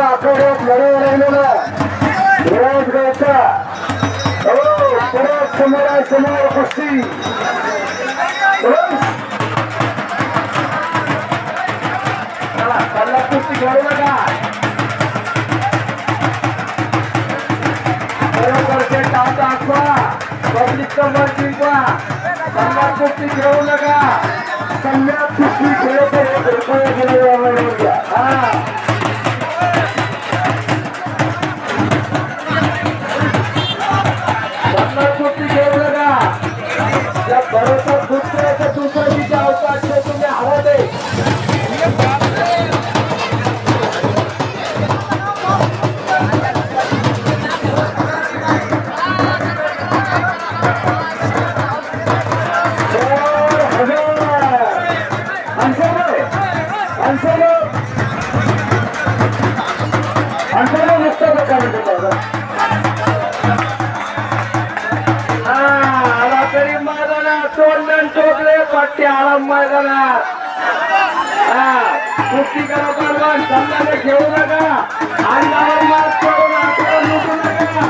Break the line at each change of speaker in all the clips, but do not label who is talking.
आठवड्यात लढाई राहिलेला विराजगावचा परत समोर कुस्ती चला कुस्ती घेऊ नका बरोबरचे टाप दाखवा पब्लिकचा मन जिंकवा चला कुस्ती घेऊ नका कल्याण कुस्ती खेळत रुपये गेले हा बरोबर दुसऱ्याचं दुसऱ्या अवकाश तुम्ही हवा दे मैदानात कुस्ती करा परवान समजा घेऊ नका अंगावर मात करून आपल्याला लुटू नका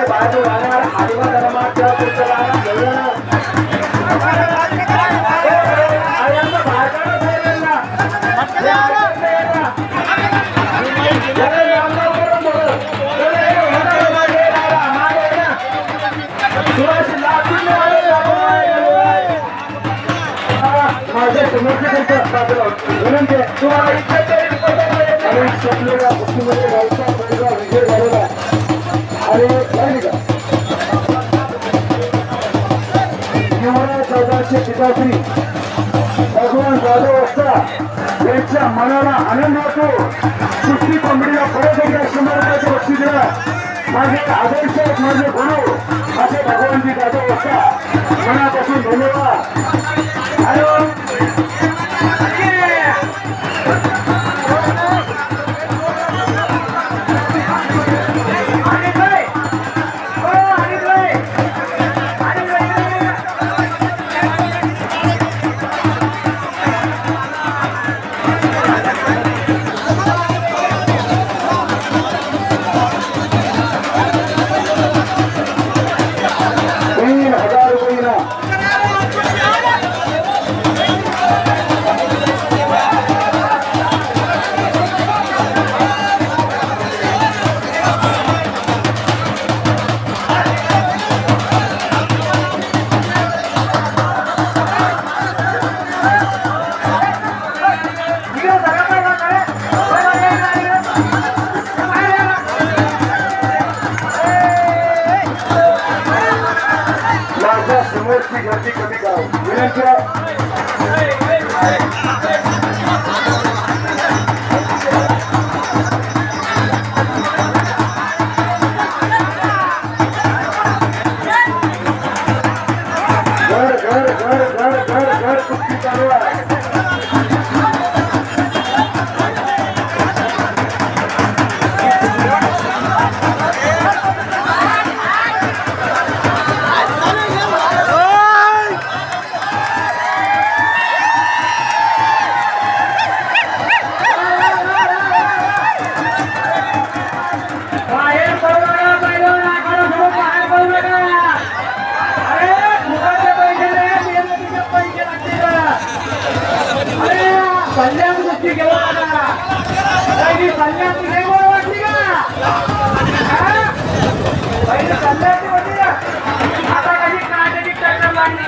बाजू राहणार आदिवा धर्माच्या पिताश्री भगवान जाधव असता यांच्या मनाला आनंद होतो कुस्ती कंपनीला परत एकदा 100 रुपयाचं बक्षीस दिला माझे आदर्श माझे गुरु असे भगवानजी जाधव असता मनापासून धन्यवाद समोरची गर्दी कमी करा विनंती घर कुस्ती चालू आहे कल्याण गोष्टी गेला कल्याण तुझे बोल वाटली का पहिले कल्याणची होती का आता कधी काढली टक्कर लागली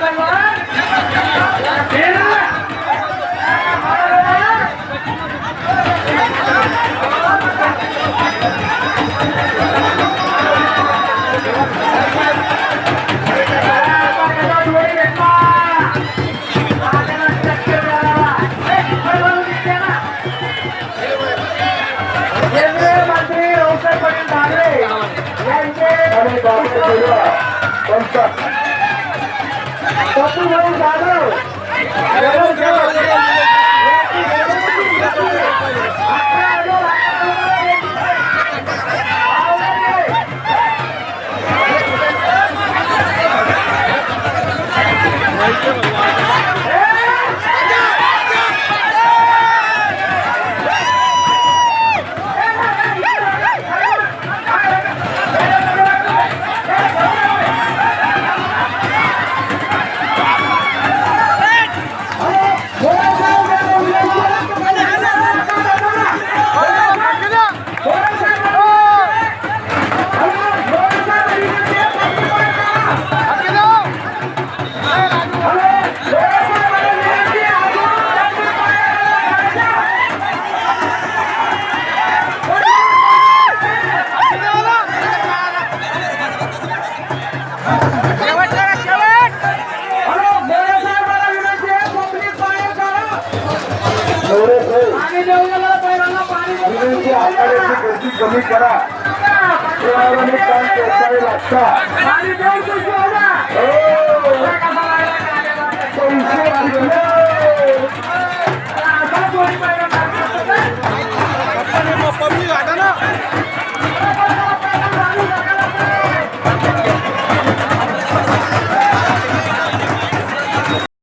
गर्दी कमी करा काम पोचावे लागतात.